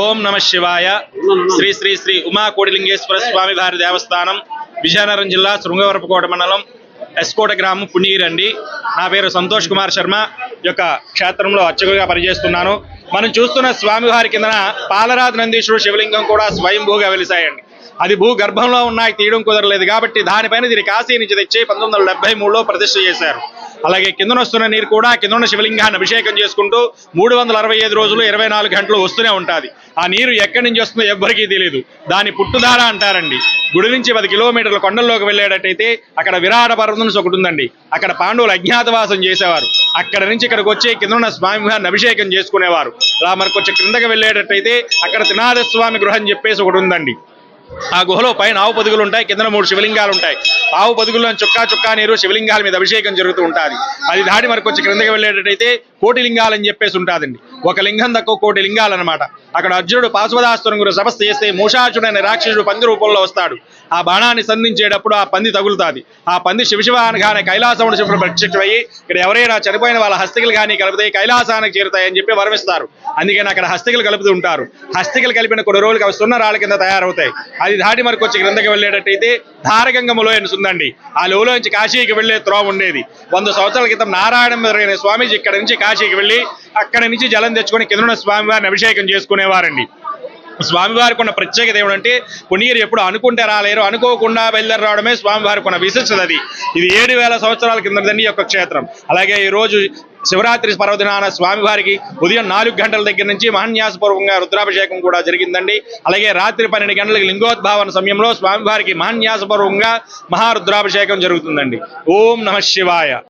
ఓం నమ శివాయ. శ్రీ శ్రీ శ్రీ ఉమా కోటిలింగేశ్వర స్వామి వారి దేవస్థానం, విజయనగరం జిల్లా శృంగవరపుకోట మండలం ఎస్కోట గ్రామం పుణ్యగిరి. నా పేరు సంతోష్ కుమార్ శర్మ. ఈ యొక్క క్షేత్రంలో అర్చకుడిగా పనిచేస్తున్నాను. మనం చూస్తున్న స్వామివారి కిందన పాలరాతి నందీశ్వరుడు శివలింగం కూడా స్వయంభూగా వెలిసాయండి. అది భూగర్భంలో ఉన్నాయి, తీయడం కుదరలేదు కాబట్టి దానిపైన దీన్ని కాశీ నుంచి తెచ్చి 1973లో ప్రతిష్ఠ చేశారు. అలాగే కిందన వస్తున్న నీరు కూడా కిందన్న శివలింగాన్ని అభిషేకం చేసుకుంటూ 365 రోజులు 24 గంటలు వస్తూనే ఉంటుంది. ఆ నీరు ఎక్కడి నుంచి వస్తుందో ఎవ్వరికీ తెలియదు. దాని పుట్టుదార అంటారండి. గుడి నుంచి 10 కిలోమీటర్ల కొండల్లోకి వెళ్ళేటట్టయితే అక్కడ విరాట పర్వతం ఒకటి ఉందండి. అక్కడ పాండవులు అజ్ఞాతవాసం చేసేవారు. అక్కడ నుంచి ఇక్కడికి వచ్చి కిందన్న స్వామివారిని అభిషేకం చేసుకునేవారు. అలా మనకు వచ్చి క్రిందకి వెళ్ళేటట్టయితే అక్కడ త్రినాథ స్వామి గృహం చెప్పేసి ఒకటి ఉందండి. ఆ గుహలో పైన ఆవు పొదుగులు ఉంటాయి, కింద 3 శివలింగాలు ఉంటాయి. ఆవు పొదుగుల్లో చుక్కా నీరు శివలింగాల మీద అభిషేకం జరుగుతూ ఉంటుంది. అది దాటి మనకు వచ్చి క్రిందకి వెళ్ళేటట్టయితే కోటి లింగాలని చెప్పేసి ఉంటుందండి. ఒక లింగం తక్కువ కోటి లింగాలు అనమాట. అక్కడ అర్జునుడు పాశుపదాస్త్రం గురించి తపస్సు చేస్తే మూషాచుడైన రాక్షసుడు పంది రూపంలో వస్తాడు. ఆ బాణాన్ని సంధించేటప్పుడు ఆ పంది తగులుతుంది. ఆ పంది శివశివ అనగానే కైలాసముడు శివుడు ప్రత్యక్షమయ్యి ఇక్కడ ఎవరైనా చనిపోయిన వాళ్ళ హస్తికలు కానీ కలిపితే కైలాసానికి చేరుతాయని చెప్పి వరమిస్తారు. అందుకని అక్కడ హస్తికలు కలుపుతూ ఉంటారు. హస్తికలు కలిపిన కొన్ని రోజులకి అవి సున్న రాళ్ళ కింద తయారవుతాయి. అది దాటి మనకు వచ్చి క్రిందకి వెళ్ళేటట్టయితే ధారగంగములో ఉందండి. ఆ లోలోంచి కాశీకి వెళ్లే త్రోవ ఉండేది. 100 సంవత్సరాల క్రితం నారాయణ స్వామీజీ ఇక్కడ నుంచి కాశీకి వెళ్ళి అక్కడి నుంచి జలం తెచ్చుకొని కింద స్వామివారిని అభిషేకం చేసుకునేవారండి. స్వామివారికి ఉన్న ప్రత్యేకత ఏమిటంటే పుణ్యగిరి ఎప్పుడు అనుకుంటే రాలేరు, అనుకోకుండా బయలుదేరి రావడమే స్వామివారికి ఉన్న విశిష్టత. ఇది 7000 సంవత్సరాల కిందదండి యొక్క క్షేత్రం. అలాగే ఈ రోజు శివరాత్రి పర్వదినాన స్వామివారికి ఉదయం 4 గంటల దగ్గర నుంచి మహాన్యాసపూర్వకంగా రుద్రాభిషేకం కూడా జరిగిందండి. అలాగే రాత్రి 12 గంటలకు లింగోద్భావన సమయంలో స్వామివారికి మహాన్యాసపూర్వకంగా మహారుద్రాభిషేకం జరుగుతుందండి. ఓం నమ శివాయ.